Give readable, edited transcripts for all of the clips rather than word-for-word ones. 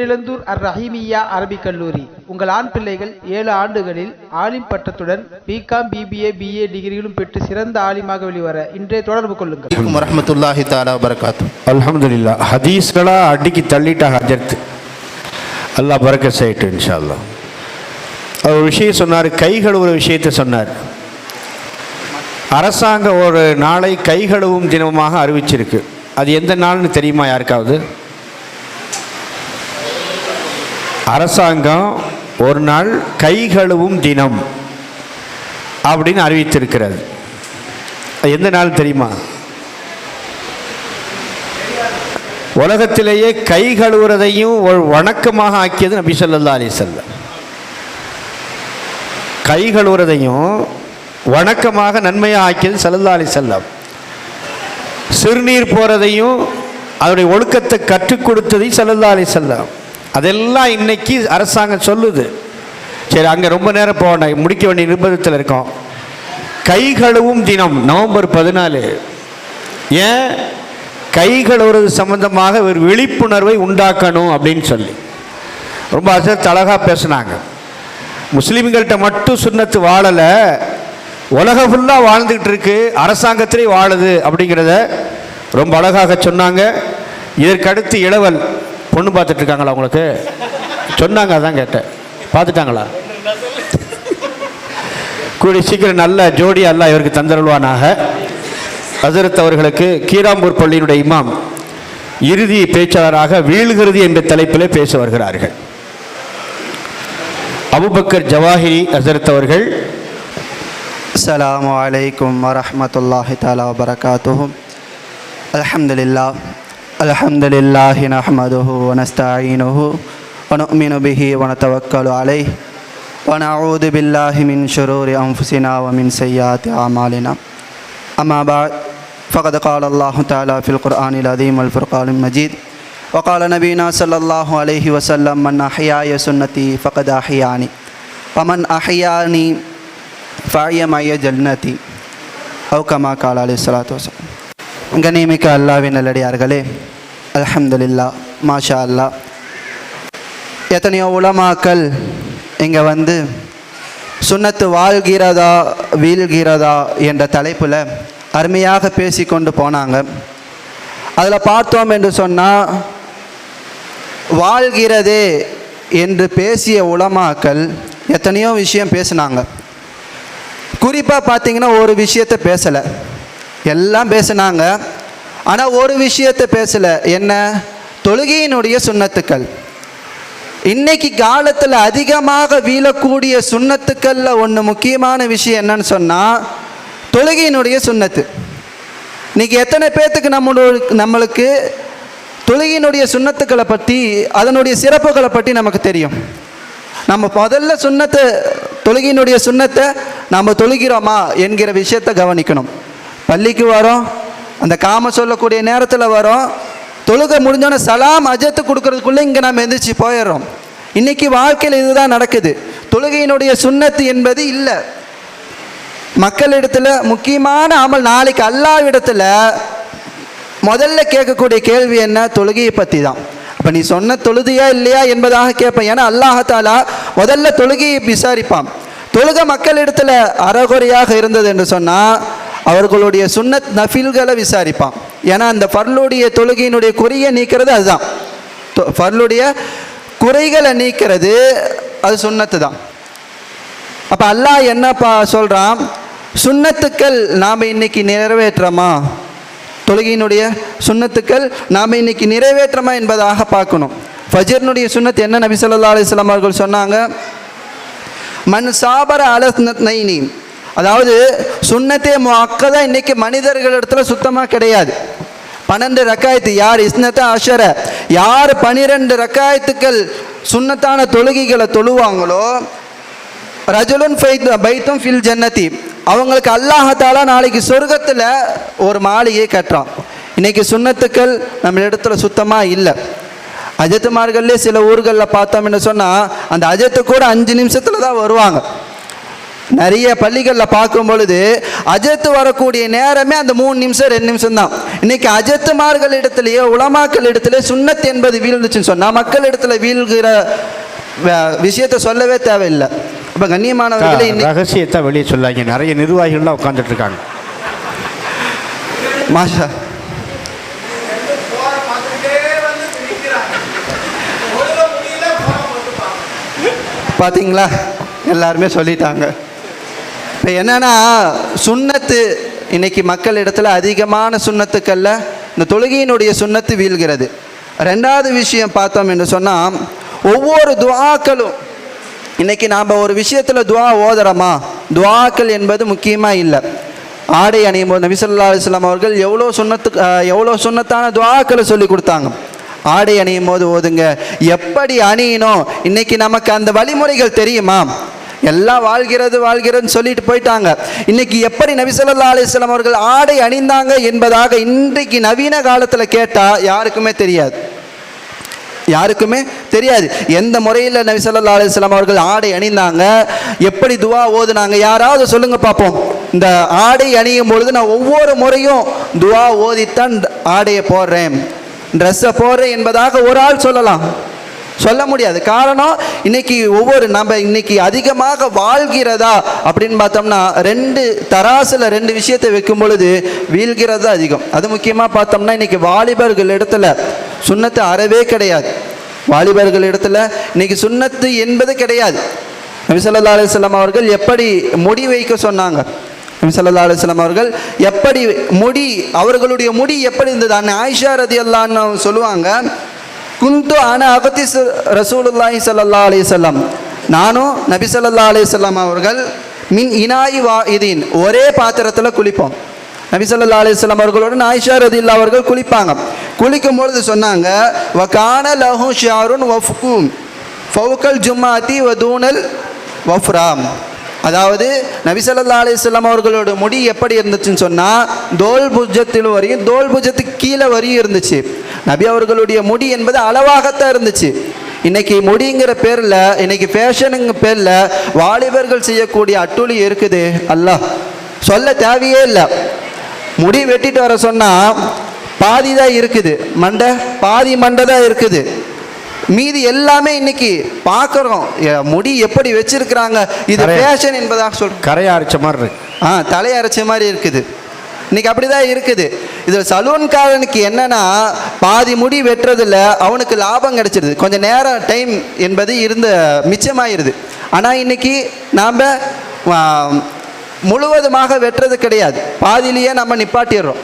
பேரிழந்தூர் அர் ரஹீமியா அரபிக் கல்லூரி. உங்கள் ஆண் பிள்ளைகள் 7 ஆண்டுகளில் ஆலிம் பட்டத்துடன் பிகாம், பிபிஏ, பிஏ டிகிரிகளும் பெற்று சிறந்த ஆலிமாக வெளிவர இன்றைய தொடர்பு கொள்ளுங்கள். வரஹ்மத்துல்லாஹி தஆலா வபரகாத்து. அல்ஹம்துலில்லாஹ். ஹதீஸ்களா அடிக்கி தள்ளிட்டா ஹஜர்த்து. அல்லாஹ் பரக்கத் செய்யட்டும் இன்ஷா அல்லாஹ். ஒரு விஷயம் சொன்னார், கை கழுவுற விஷயத்தை சொன்னார். அரசாங்கம் ஒரு நாளை கை கழுவும் தினமாக அறிவிச்சிருக்கு. அது எந்த நாள்னு தெரியுமா யாருக்காவது? அரசாங்கம் ஒரு நாள் கை கழுவும் தினம் அப்படின்னு அறிவித்திருக்கிறது. எந்த நாள் தெரியுமா? உலகத்திலேயே கை கழுவுறதையும் ஒரு வணக்கமாக ஆக்கியது நபி ஸல்லல்லாஹு அலைஹி வஸல்லம். கை கழுவுறதையும் வணக்கமாக நன்மையாக ஆக்கியது ஸல்லல்லாஹு அலைஹி வஸல்லம். சிறுநீர் போகிறதையும் அதனுடைய ஒழுக்கத்தை கற்றுக் கொடுத்ததையும் ஸல்லல்லாஹு அலைஹி வஸல்லம். அதெல்லாம் இன்னைக்கு அரசாங்கம் சொல்லுது. சரி, அங்கே ரொம்ப நேரம் போன முடிக்க வேண்டிய நிர்பந்தத்தில் இருக்கோம். கை கழுவும் தினம் நவம்பர் 14. ஏன் கை கழுவுறது சம்பந்தமாக ஒரு விழிப்புணர்வை உண்டாக்கணும் அப்படின்னு சொல்லி ரொம்ப அழகாக பேசுனாங்க. முஸ்லீம்கள்கிட்ட மட்டும் சுன்னத்து வாழலை, உலகம் ஃபுல்லாக வாழ்ந்துக்கிட்டு இருக்கு, அரசாங்கத்திலே வாழுது அப்படிங்கிறத ரொம்ப அழகாக சொன்னாங்க. இதற்கடுத்து இளவல் பொண்ணு பார்த்துட்டு இருக்காங்களா உங்களுக்கு? சொன்னாங்க, அதான் கேட்டேன். பார்த்துட்டாங்களா? கூடி சீக்கிரம் நல்ல ஜோடி அல்லாஹ் இவருக்கு தந்தருள்வானாக. ஹஸரத் அவர்களுக்கு கீராம்பூர் பள்ளியினுடைய இமாம் இறுதி பேச்சாளராக வீழ்கிறது என்ற தலைப்பிலே பேச வருகிறார்கள். அபூபக்கர் ஜவாஹிரி ஹஸரத் அவர்கள். அஸ்ஸலாமு அலைக்கும் வரஹ்மத்துல்லாஹி தஆலா வபரகாத்துஹு. அல்ஹம்துலில்லாஹி நஹ்மதுஹு வ நஸ்தஈனுஹு வ நு'மினு பிஹி வ நதவக்கலு அலைஹி வ நஊது பில்லாஹி மின் ஷுரூரி அன்ஃபுஸினா வ மின் ஸய்யிஆத்தி அமாலினா. அம்மா பஅத், ஃபகத் क़ால அல்லாஹு தஆலா ஃபில் குர்ஆனில் அஸீம் வல் ஃபுர்கானில் மஜீத் வ क़ால நபினா ஸல்லல்லாஹு அலைஹி வஸல்லம் மன் அஹ்யா சுன்னதி ஃபகத் அஹ்யானி வ மன் அஹ்யானி ஃபஅய்யமய ஜன்னதி அவ் கமா கால அலைஹிஸ்ஸலாத்து வஸலாம். கண்ணியமிக்க அல்லாஹ்வின் நல்லடியார்களே, அல்ஹம்துலில்லாஹ், மாஷா அல்லாஹ். எத்தனையோ உலமாக்கள் இங்கே வந்து சுன்னத்து வாழ்கிறதா வீழ்கிறதா என்ற தலைப்பில் அருமையாக பேசி கொண்டு போனாங்க. அதில் பார்த்தோம் என்று சொன்னால், வாழ்கிறதே என்று பேசிய உலமாக்கள் எத்தனையோ விஷயம் பேசினாங்க. குறிப்பாக பார்த்தீங்கன்னா ஒரு விஷயத்தை பேசலை, எல்லாம் பேசினாங்க. ஆனால் ஒரு விஷயத்தை பேசலை. என்ன? தொழுகையினுடைய சுன்னத்துக்கள். இன்னைக்கு காலத்தில் அதிகமாக வீழக்கூடிய சுன்னத்துக்களில் ஒன்று முக்கியமான விஷயம் என்னன்னு சொன்னால் தொழுகையினுடைய சுன்னத்து. இன்னைக்கு எத்தனை பேர்த்துக்கு நம்மளுக்கு தொழுகையினுடைய சுன்னத்துக்களை பற்றி, அதனுடைய சிறப்புகளை பற்றி நமக்கு தெரியும்? நம்ம முதல்ல சுன்னத்தை, தொழுகையினுடைய சுன்னத்தை நம்ம தொழுகிறோமா என்கிற விஷயத்தை கவனிக்கணும். பள்ளிக்கு வரோம், அந்த காம சொல்லக்கூடிய நேரத்தில் வரோம், தொழுகை முடிஞ்சோன்னே சலாம் அஜத்து கொடுக்கறதுக்குள்ளே இங்கே நம்ம எந்திரிச்சு போயிடுறோம். இன்றைக்கி வாழ்க்கையில் இதுதான் நடக்குது. தொழுகையினுடைய சுன்னத்து என்பது இல்லை. மக்களிடத்தில் முக்கியமான அமல் நாளைக்கு அல்லாஹ்விடத்தில் முதல்ல கேட்கக்கூடிய கேள்வி என்ன? தொழுகையை பற்றி தான். அப்போ நீ சொன்ன தொழுதியா இல்லையா என்பதாக கேட்பேன். ஏன்னா அல்லாஹ் தஆலா முதல்ல தொழுகையை விசாரிப்பான். தொழுகை மக்களிடத்தில் அறகுறையாக இருந்தது என்று சொன்னால் அவர்களுடைய சுன்னத் நஃபில்களை விசாரிப்பான். ஏன்னா அந்த ஃபர்லுடைய தொழுகையினுடைய குறையை நீக்கிறது அதுதான். ஃபர்லுடைய குறைகளை நீக்கிறது அது சுன்னத்து தான். அப்போ அல்லாஹ் என்னப்பா சொல்கிறான்? சுன்னத்துக்கள் நாம் இன்னைக்கு நிறைவேற்றமா, தொழுகையினுடைய சுன்னத்துக்கள் நாம் இன்னைக்கு நிறைவேற்றமா என்பதாக பார்க்கணும். ஃபஜ்ருடைய சுன்னத் என்ன? நபி ஸல்லல்லாஹு அலைஹி வஸல்லம் அவர்கள் சொன்னாங்க, மன் சாபர அலஸ்னத்னைனி, அதாவது சுன்னத்தே முஅக்கதா இன்னைக்கு மனிதர்களிடத்துல சுத்தமாக கிடையாது. 12 ரக்காயத்து, யார் இஸ்னத்த அஷர, யார் 12 ரக்காயத்துக்கள் சுன்னத்தான தொழுகைகளை தொழுவாங்களோ, ரஜுலுன் பைத்தும் ஃபில் ஜன்னதி, அவங்களுக்கு அல்லாஹ் தஆலா நாளைக்கு சொர்க்கத்தில் ஒரு மாளிகையை கட்டுறான். இன்னைக்கு சுன்னத்துக்கள் நம்ம இடத்துல சுத்தமாக இல்லை. அஜத்துமார்கள்லேயே சில ஊர்களில் பார்த்தோம் என்று சொன்னால் அந்த அஜத்து கூட 5 நிமிஷத்தில் தான் வருவாங்க. நிறைய பள்ளிகளில் பார்க்கும் பொழுது அஜத்து வரக்கூடிய நேரமே அந்த 3 நிமிஷம் 2 நிமிஷம் தான். இன்னைக்கு அஜத்துமார்கள் இடத்துலையோ உலமாக்கள் இடத்துல சுன்னத் என்பது வீழ்ந்துச்சுன்னு சொன்னால் மக்கள் இடத்துல வீழ்கிற விஷயத்தை சொல்லவே தேவையில்லை. இப்போ கண்ணியமானவர்களே, ரகசியத்தை வெளியே சொல்லாங்க. நிறைய நிர்வாகிகள்லாம் உட்காந்துட்டு இருக்காங்க. மாஷா பார்த்தீங்களா, எல்லாருமே சொல்லிட்டாங்க. இப்போ என்னன்னா, சுன்னத்து இன்னைக்கு மக்கள் இடத்துல அதிகமான சுன்னத்துக்கல்ல இந்த தொழுகையினுடைய சுன்னத்து வீழ்கிறது. ரெண்டாவது விஷயம் பார்த்தோம் என்று சொன்னால், ஒவ்வொரு துஆக்களும் இன்னைக்கு நாம் ஒரு விஷயத்தில் துஆ ஓதுறோமா, துஆக்கள் என்பது முக்கியமாக இல்லை. ஆடை அணியும் போது நபி ஸல்லல்லாஹு அலைஹி வஸல்லம் அவர்கள் எவ்வளோ சுன்னத்தான துஆக்களை சொல்லி கொடுத்தாங்க. ஆடை அணியும் போது ஓதுங்க, எப்படி அணியணும், இன்னைக்கு நமக்கு அந்த வழிமுறைகள் தெரியுமா? எல்லாம் வாழ்கிறதுன்னு சொல்லிட்டு போயிட்டாங்க. இன்னைக்கு எப்படி நபி ஸல்லல்லாஹு அலைஹி வஸல்லம் அவர்கள் ஆடை அணிந்தாங்க என்பதாக இன்றைக்கு நவீன காலத்தில் கேட்டால் யாருக்குமே தெரியாது. எந்த முறையில் நபி ஸல்லல்லாஹு அலைஹி வஸல்லம் அவர்கள் ஆடை அணிந்தாங்க, எப்படி துஆ ஓதுனாங்க, யாராவது சொல்லுங்க பார்ப்போம். இந்த ஆடை அணியும் பொழுது நான் ஒவ்வொரு முறையும் துஆ ஓதித்தான் ஆடையை போடுறேன், ட்ரெஸ்ஸை போடுறேன் என்பதாக ஒரு ஆள் சொல்ல முடியாது. காரணம், இன்னைக்கு நம்ம இன்னைக்கு அதிகமாக வாழ்கிறதா அப்படின்னு பார்த்தோம்னா 2 தராசில் 2 விஷயத்தை வைக்கும் பொழுது வீழ்கிறது அதிகம். அது முக்கியமாக பார்த்தோம்னா இன்னைக்கு வாலிபர்கள் இடத்துல சுன்னத்து அறவே கிடையாது. வாலிபர்கள் இடத்துல இன்னைக்கு சுன்னத்து என்பது கிடையாது. நபி ஸல்லல்லாஹு அலைஹி வஸல்லம் அவர்கள் எப்படி முடி வைக்க சொன்னாங்க, நபி ஸல்லல்லாஹு அலைஹி வஸல்லம் அவர்கள் எப்படி அவர்களுடைய முடி எப்படி இருந்தது? ஆயிஷா ரதியல்லாஹு அன்ஹா சொல்லுவாங்க, குந்து அன அகத்திஸ் ரசூலுல்லாஹி ஸல்லல்லாஹு அலைஹி வஸல்லம், நானும் நபி ஸல்லல்லாஹு அலைஹி வஸல்லம் அவர்கள் மின் இனாயி வாஇதீன், ஒரே பாத்திரத்தில் குளிப்போம். நபி ஸல்லல்லாஹு அலைஹி வஸல்லம் அவர்களுடன் ஆயிஷா ரதியல்லாஹு அவர்கள் குளிப்பாங்க. குளிக்கும் பொழுது சொன்னாங்க, வகான லஹு ஷாருன் வஃப்கும் ஃபௌகல் ஜும்மாத்தி வதூனல் வஃப்ராம். அதாவது நபி ஸல்லல்லாஹு அலைஹி வஸல்லம் அவர்களோட முடி எப்படி இருந்துச்சுன்னு சொன்னால், தோல் புஜத்தில் வரையும், தோல் புஜத்துக்கு கீழே வரையும் இருந்துச்சு. நபி அவர்களுடைய முடி என்பது அளவாகத்தான் இருந்துச்சு. இன்னைக்கு முடிங்கிற பேரில், இன்னைக்கு ஃபேஷனுங்க பேரில் வாலிபர்கள் செய்யக்கூடிய அட்டூழி இருக்குது. அல்லாஹ் சொல்ல தேவையே இல்லை. முடி வெட்டிட்டு வர சொன்னால் பாதி தான் இருக்குது, பாதி மண்டை தான் இருக்குது, மீதி எல்லாமே இன்னைக்கு பார்க்குறோம். முடி எப்படி வச்சிருக்கிறாங்க, இது ஃபேஷன் என்பதாக கரையை அரைச்ச மாதிரி இருக்கு, தலையை அரைச்ச மாதிரி இருக்குது. இன்னைக்கு அப்படிதான் இருக்குது. இதில் சலூன்காரனுக்கு என்னன்னா, பாதி முடி வெட்டுறதுல அவனுக்கு லாபம் கிடைச்சிருது, கொஞ்சம் நேரம் டைம் என்பது மிச்சமாயிருது. ஆனால் இன்னைக்கு நாம் முழுவதுமாக வெட்டுறது கிடையாது, பாதியிலேயே நம்ம நிப்பாட்டிடுறோம்.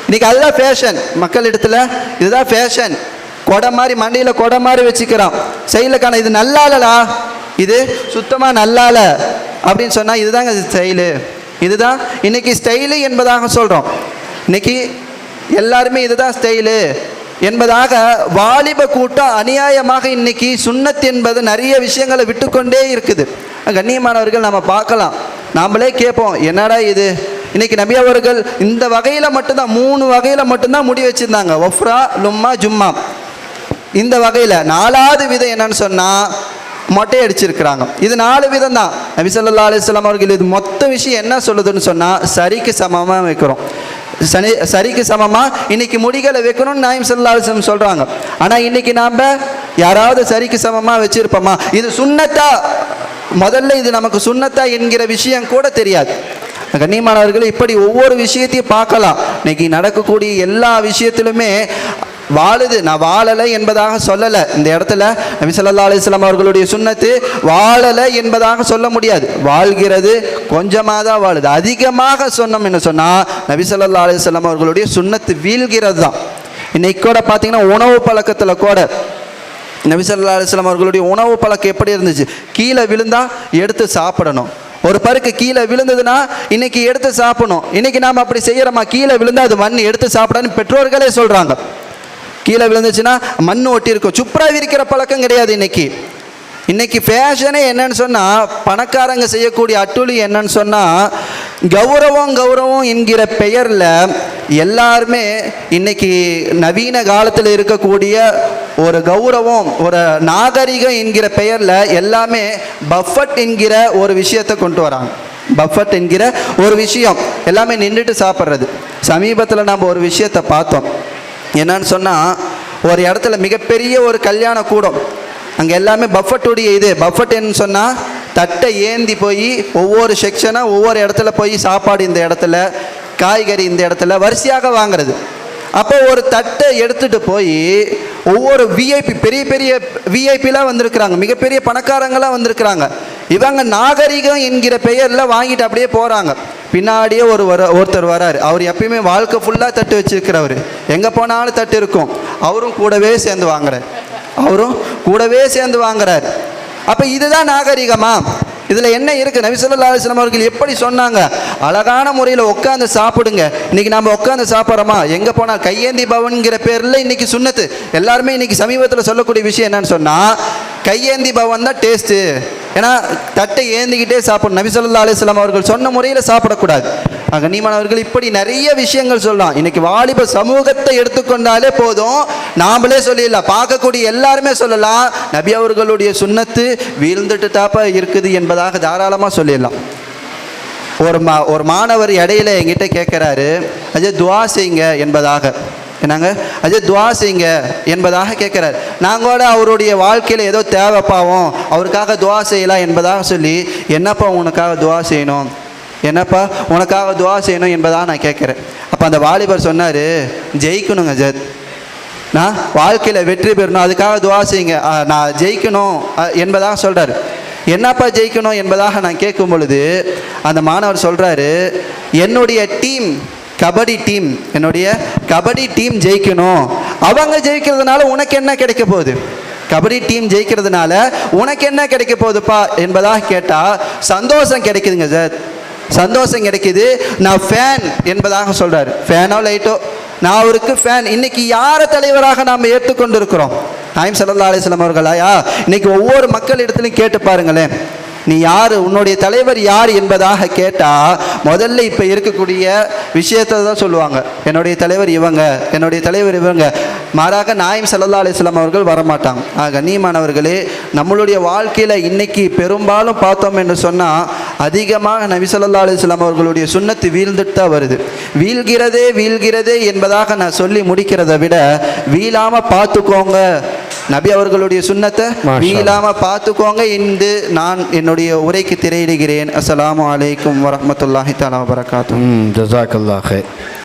இன்னைக்கு அதுதான் ஃபேஷன் மக்கள் இடத்துல, இதுதான் ஃபேஷன். கொடை மாதிரி மண்டையில் கொடை மாதிரி வச்சுக்கிறான், செயலுக்கான இது நல்லாலடா, இது சுத்தமாக நல்லால அப்படின்னு சொன்னால் இதுதாங்க ஸ்டைலு, இதுதான் இன்னைக்கு ஸ்டைலு என்பதாக சொல்கிறோம். இன்னைக்கு எல்லாருமே இதுதான் ஸ்டைலு என்பதாக வாலிப கூட்டம் அநியாயமாக இன்னைக்கு சுன்னத் என்பது நிறைய விஷயங்களை விட்டுக்கொண்டே இருக்குது. கண்ணியமானவர்கள், நம்ம பார்க்கலாம், நாமளே கேட்போம், என்னடா இது. இன்னைக்கு நபி அவர்கள் இந்த வகையில் மட்டும்தான் 3 வகையில் மட்டும்தான் முடி வச்சுருந்தாங்க, ஒஃப்ரா, லும்மா, ஜும்மா. இந்த வகையில் 4வது விதம் என்னன்னு சொன்னால் மொட்டை அடிச்சிருக்கிறாங்க. இது 4 விதம் தான். நபி ஸல்லல்லாஹு அலைஹி வஸல்லம் அவர்கள் இது மொத்த விஷயம் என்ன சொல்லுதுன்னு சொன்னால், சரிக்கு சமமாக வைக்கிறோம், சரிக்கு சமமாக இன்னைக்கு முடிகளை வைக்கணும்னு நாயகம் ஸல்லல்லாஹு அலைஹி வஸல்லம் சொல்கிறாங்க. ஆனால் இன்னைக்கு நாம் யாராவது சரிக்கு சமமாக வச்சுருப்போமா, இது சுன்னத்தா, முதல்ல இது நமக்கு சுன்னத்தா என்கிற விஷயம் கூட தெரியாது. கண்ணியமானவர்கள், இப்படி ஒவ்வொரு விஷயத்தையும் பார்க்கலாம். இன்னைக்கு நடக்கக்கூடிய எல்லா விஷயத்திலுமே வாழுது, நான் வாழலை என்பதாக சொல்லலை. இந்த இடத்துல நபி ஸல்லல்லாஹு அலைஹி வஸல்லம் அவர்களுடைய சுன்னத்து வாழலை என்பதாக சொல்ல முடியாது. வாழ்கிறது கொஞ்சமாக தான் வாழுது. அதிகமாக சொன்னோம் என்ன சொன்னால், நபி ஸல்லல்லாஹு அலைஹி வஸல்லம் அவர்களுடைய சுன்னத்து வீழ்கிறது தான். இன்னைக்கு கூட பார்த்தீங்கன்னா உணவு பழக்கத்தில் கூட நபி ஸல்லல்லாஹு அலைஹி வஸல்லம் அவர்களுடைய உணவு பழக்கம் எப்படி இருந்துச்சு, கீழே விழுந்தா எடுத்து சாப்பிடணும். ஒரு பருக்கு கீழே விழுந்ததுன்னா இன்னைக்கு எடுத்து சாப்பிடணும். இன்னைக்கு நாம் அப்படி செய்கிறோமா? கீழே விழுந்தா அது மண் எடுத்து சாப்பிடணும்னு பெற்றோர்களே சொல்கிறாங்க. கீழே விழுந்துச்சுன்னா மண் ஒட்டி இருக்கும், சுப்ரா விரிக்கிற பழக்கம் கிடையாது. இன்னைக்கு ஃபேஷனே என்னன்னு சொன்னால், பணக்காரங்க செய்யக்கூடிய அட்டூழி என்னன்னு சொன்னால், கௌரவம் என்கிற பெயரில் எல்லாருமே இன்னைக்கு நவீன காலத்தில் இருக்கக்கூடிய ஒரு கௌரவம், ஒரு நாகரிகம் என்கிற பெயரில் எல்லாமே பஃபட் என்கிற ஒரு விஷயத்தை கொண்டு வராங்க. பஃபட் என்கிற ஒரு விஷயம் எல்லாமே நின்றுட்டு சாப்பிட்றது. சமீபத்தில் நம்ம ஒரு விஷயத்தை பார்த்தோம். என்னன்னு சொன்னால், ஒரு இடத்துல மிகப்பெரிய ஒரு கல்யாண கூடம், அங்கே எல்லாமே பஃபட்டுடைய இது. பஃபட்னு சொன்னால் தட்டை ஏந்தி போய் ஒவ்வொரு செக்ஷனாக ஒவ்வொரு இடத்துல போய் சாப்பாடு இந்த இடத்துல, காய்கறி இந்த இடத்துல வரிசையாக வாங்கிறது. அப்போ ஒரு தட்டை எடுத்துகிட்டு போய் ஒவ்வொரு விஐபி, பெரிய பெரிய விஐபிலாம் வந்திருக்கிறாங்க, மிகப்பெரிய பணக்காரங்களாம் வந்திருக்கிறாங்க. இவங்க நாகரிகம் என்கிற பெயரில் வாங்கிட்டு அப்படியே போகிறாங்க. பின்னாடியே ஒருத்தர் வராரு. அவர் எப்பயுமே வாழ்க்கை ஃபுல்லாக தட்டு வச்சிருக்கிறவர், எங்கே போனாலும் தட்டு இருக்கும். அவரும் கூடவே சேர்ந்து வாங்குறார். அப்போ இதுதான் நாகரிகமா? இதில் என்ன இருக்குது? நபி ஸல்லல்லாஹு அலைஹி வஸல்லம் அவர்கள் எப்படி சொன்னாங்க? அழகான முறையில் உட்காந்து சாப்பிடுங்க. இன்றைக்கி நம்ம உட்காந்து சாப்பிட்றோமா? எங்கே போனால் கையேந்தி பவன்கிற பேரில் இன்றைக்கி சுன்னத்து. எல்லாருமே இன்றைக்கி சமீபத்தில் சொல்லக்கூடிய விஷயம் என்னன்னு சொன்னால், கையேந்தி பவன் தான் டேஸ்ட்டு. ஏன்னா தட்டை ஏந்திக்கிட்டே சாப்பிடணும். நபி ஸல்லல்லாஹு அலைஹி வஸல்லம் அவர்கள் சொன்ன முறையில் சாப்பிடக்கூடாது. கண்ணியமானவர்கள், இப்படி நிறைய விஷயங்கள் சொல்லலாம். இன்றைக்கி வாலிப சமூகத்தை எடுத்துக்கொண்டாலே போதும், நாமளே சொல்லிடலாம், பார்க்கக்கூடிய எல்லாருமே சொல்லலாம், நபி அவர்களுடைய சுன்னத்து வீழ்ந்துட்டு தாப்பா இருக்குது என்பதாக தாராளமாக சொல்லிடலாம். ஒரு மாணவர் இடையில என்கிட்ட கேட்குறாரு, அஜய் துவா செய்யுங்க என்பதாக. என்னங்க அஜய் துவா செய்யுங்க என்பதாக கேட்குறாரு. நாங்கள் கூட அவருடைய வாழ்க்கையில் ஏதோ தேவைப்பாவோம், அவருக்காக துவா செய்யலாம் என்பதாக சொல்லி, என்னப்பா உனக்காக துவா செய்யணும், என்னப்பா உனக்காக துவா செய்யணும் என்பதாக நான் கேட்குறேன். அப்போ அந்த வாலிபர் சொன்னார், ஜெயிக்கணுங்க ஜத், நான் வாழ்க்கையில் வெற்றி பெறணும், அதுக்காக துவா செய்யுங்க, நான் ஜெயிக்கணும் என்பதாக சொல்கிறார். என்னப்பா ஜெயிக்கணும் என்பதாக நான் கேட்கும் பொழுது அந்த மாணவர் சொல்கிறாரு, என்னுடைய கபடி டீம் ஜெயிக்கணும். அவங்க ஜெயிக்கிறதுனால உனக்கு என்ன கிடைக்க போகுது? கபடி டீம் ஜெயிக்கிறதுனால உனக்கு என்ன கிடைக்க போகுதுப்பா என்பதாக கேட்டால், சந்தோஷம் கிடைக்குதுங்க சார், சந்தோஷம் கிடைக்குது. நான் ஃபேன் என்பதாக சொல்கிறார். ஃபேனோ லைட்டோ, நான் அவருக்கு ஃபேன். இன்னைக்கு யாரை தலைவராக நாம் ஏற்றுக்கொண்டு இருக்கிறோம்? நாயகம் ஸல்லல்லாஹு அலைஹி வஸல்லம் அவர்களாயா? இன்னைக்கு ஒவ்வொரு மக்கள் இடத்துலையும் கேட்டு பாருங்களேன், நீ யார், உன்னுடைய தலைவர் யார் என்பதாக கேட்டால் முதல்ல இப்போ இருக்கக்கூடிய விஷயத்தை தான் சொல்லுவாங்க, என்னுடைய தலைவர் இவங்க. மாறாக நாயகம் ஸல்லல்லாஹு அலைஹி வஸல்லம் அவர்கள் வரமாட்டாங்க. கண்ணியமானவர்களே, நம்மளுடைய வாழ்க்கையில் இன்னைக்கு பெரும்பாலும் பார்த்தோம் என்று சொன்னால், அதிகமாக நபி ஸல்லல்லாஹு அலைஹி வஸல்லம் அவர்களுடைய சுன்னத்து வீழ்ந்துட்டு தான் வருது. வீழ்கிறதே என்பதாக நான் சொல்லி முடிக்கிறத விட, வீழாமல் பார்த்துக்கோங்க, நபி அவர்களுடைய சுன்னத்தை வீழாமல் பார்த்துக்கோங்க என்று நான் என்னுடைய உரைக்கு திரையிடுகிறேன். அஸ்ஸலாமு அலைக்கும் வரஹ்மத்துல்லாஹி தஆலா வபரகாத்துஹு. ஜஸாக்கல்லாஹ்.